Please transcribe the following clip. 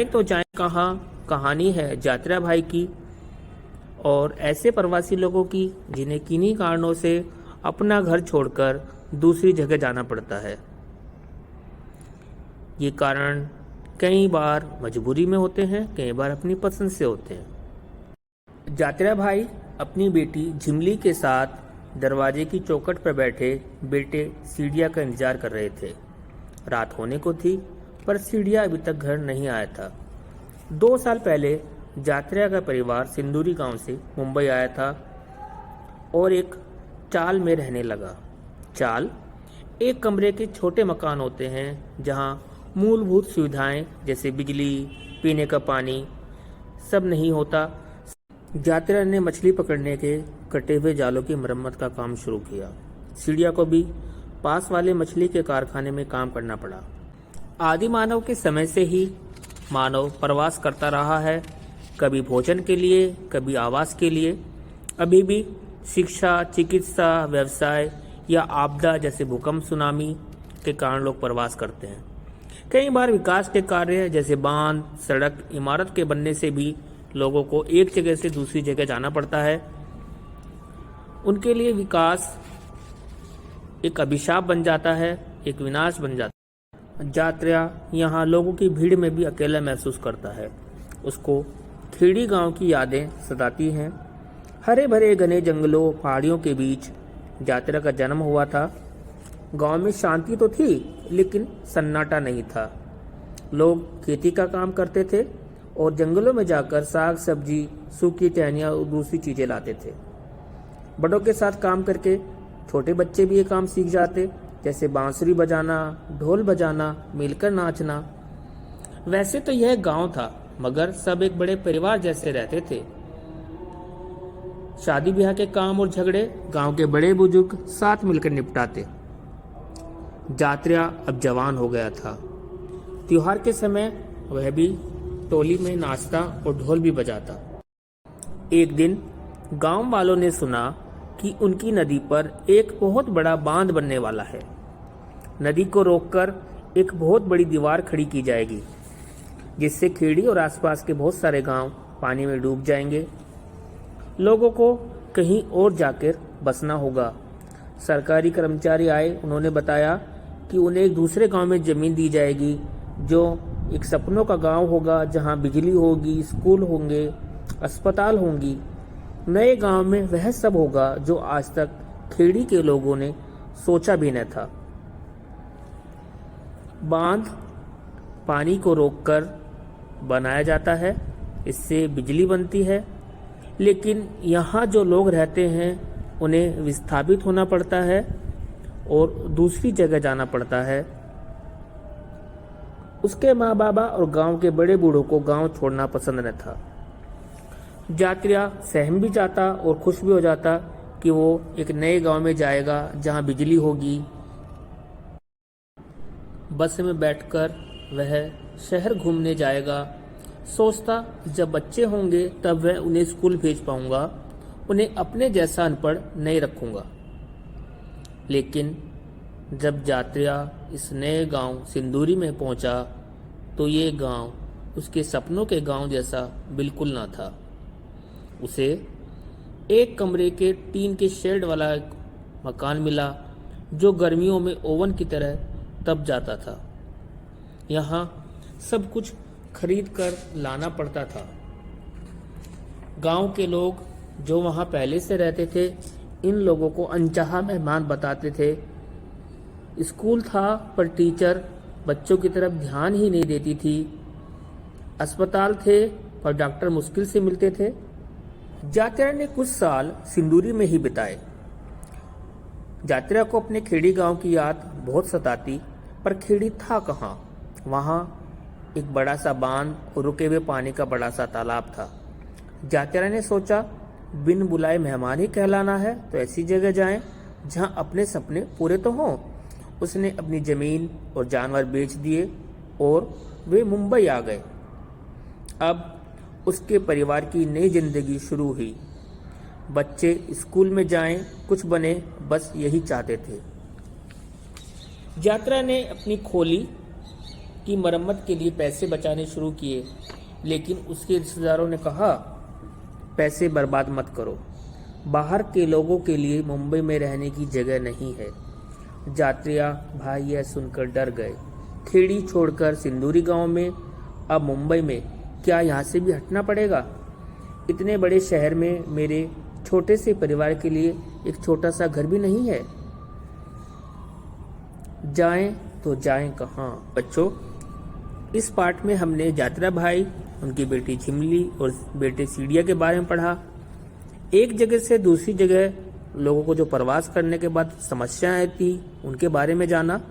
एक तो जाए कहाँ कहानी है यात्रा भाई की और ऐसे प्रवासी लोगों की जिन्हें किन्हीं कारणों से अपना घर छोड़कर दूसरी जगह जाना पड़ता है। ये कारण कई बार मजबूरी में होते हैं, कई बार अपनी पसंद से होते हैं। यात्रा भाई अपनी बेटी झिमली के साथ दरवाजे की चौखट पर बैठे बेटे सीढ़िया का इंतजार कर रहे थे। रात होने को थी पर सीढ़िया अभी तक घर नहीं आया था। 2 साल पहले यात्रा का परिवार सिंदूरी गांव से मुंबई आया था और एक चाल में रहने लगा। चाल एक कमरे के छोटे मकान होते हैं जहां मूलभूत सुविधाएं जैसे बिजली, पीने का पानी सब नहीं होता। यात्रा ने मछली पकड़ने के कटे हुए जालों की मरम्मत का काम शुरू किया। सीढ़िया को भी पास वाले मछली के कारखाने में काम करना पड़ा। आदि मानव के समय से ही मानव प्रवास करता रहा है, कभी भोजन के लिए, कभी आवास के लिए। अभी भी शिक्षा, चिकित्सा, व्यवसाय या आपदा जैसे भूकंप, सुनामी के कारण लोग प्रवास करते हैं। कई बार विकास के कार्य जैसे बांध, सड़क, इमारत के बनने से भी लोगों को एक जगह से दूसरी जगह जाना पड़ता है। उनके लिए विकास एक अभिशाप बन जाता है, एक विनाश बन जाता है। यात्रा यहाँ लोगों की भीड़ में भी अकेला महसूस करता है। उसको खेड़ी गांव की यादें सताती हैं। हरे भरे घने जंगलों, पहाड़ियों के बीच यात्रा का जन्म हुआ था। गांव में शांति तो थी लेकिन सन्नाटा नहीं था। लोग खेती का काम करते थे और जंगलों में जाकर साग सब्जी, सूखी टहनियाँ और दूसरी चीजें लाते थे। बड़ों के साथ काम करके छोटे बच्चे भी ये काम सीख जाते, जैसे बांसुरी बजाना, ढोल बजाना, मिलकर नाचना। वैसे तो यह गांव था मगर सब एक बड़े परिवार जैसे रहते थे। शादी ब्याह के काम और झगड़े गांव के बड़े बुजुर्ग साथ मिलकर निपटाते। यात्रा अब जवान हो गया था। त्योहार के समय वह भी टोली में नाचता और ढोल भी बजाता। एक दिन गांव वालों ने सुना कि उनकी नदी पर एक बहुत बड़ा बांध बनने वाला है। नदी को रोककर एक बहुत बड़ी दीवार खड़ी की जाएगी जिससे खेड़ी और आसपास के बहुत सारे गांव पानी में डूब जाएंगे। लोगों को कहीं और जाकर बसना होगा। सरकारी कर्मचारी आए, उन्होंने बताया कि उन्हें एक दूसरे गांव में जमीन दी जाएगी जो एक सपनों का गांव होगा, जहां बिजली होगी, स्कूल होंगे, अस्पताल होंगी। नए गांव में वह सब होगा जो आज तक खेड़ी के लोगों ने सोचा भी न था। बांध पानी को रोककर बनाया जाता है, इससे बिजली बनती है, लेकिन यहाँ जो लोग रहते हैं उन्हें विस्थापित होना पड़ता है और दूसरी जगह जाना पड़ता है। उसके माँ बाबा और गांव के बड़े बूढ़ों को गांव छोड़ना पसंद न था। यात्रा सहम भी जाता और खुश भी हो जाता कि वो एक नए गांव में जाएगा जहां बिजली होगी। बस में बैठकर वह शहर घूमने जाएगा। सोचता जब बच्चे होंगे तब वह उन्हें स्कूल भेज पाऊंगा, उन्हें अपने जैसा अनपढ़ नहीं रखूंगा। लेकिन जब यात्रा इस नए गांव सिंदूरी में पहुंचा तो ये गांव उसके सपनों के गांव जैसा बिल्कुल ना था। उसे एक कमरे के टीन के शेड वाला एक मकान मिला जो गर्मियों में ओवन की तरह तप जाता था। यहाँ सब कुछ खरीद कर लाना पड़ता था। गांव के लोग जो वहाँ पहले से रहते थे इन लोगों को अनचाहा मेहमान बताते थे। स्कूल था पर टीचर बच्चों की तरफ ध्यान ही नहीं देती थी। अस्पताल थे पर डॉक्टर मुश्किल से मिलते थे। यात्रा ने कुछ साल सिंदूरी में ही बिताए। यात्रा को अपने खेड़ी गांव की याद बहुत सताती, पर खेड़ी था कहाँ। वहाँ एक बड़ा सा बांध और रुके हुए पानी का बड़ा सा तालाब था। यात्रा ने सोचा बिन बुलाए मेहमान ही कहलाना है तो ऐसी जगह जाएं जहाँ अपने सपने पूरे तो हों। उसने अपनी जमीन और जानवर बेच दिए और वे मुंबई आ गए। अब उसके परिवार की नई जिंदगी शुरू हुई। बच्चे स्कूल में जाएं, कुछ बने, बस यही चाहते थे। यात्रा ने अपनी खोली की मरम्मत के लिए पैसे बचाने शुरू किए, लेकिन उसके रिश्तेदारों ने कहा, पैसे बर्बाद मत करो, बाहर के लोगों के लिए मुंबई में रहने की जगह नहीं है। जात्रिया भाई यह सुनकर डर गए। खेड़ी छोड़कर सिंदूरी गांव में, अब मुंबई में, क्या यहाँ से भी हटना पड़ेगा? इतने बड़े शहर में मेरे छोटे से परिवार के लिए एक छोटा सा घर भी नहीं है। जाएं तो जाएं कहाँ? बच्चों, इस पाठ में हमने जात्रा भाई, उनकी बेटी झिमली और बेटे सीढ़िया के बारे में पढ़ा। एक जगह से दूसरी जगह लोगों को जो प्रवास करने के बाद समस्याएं आती, उनके बारे में जाना।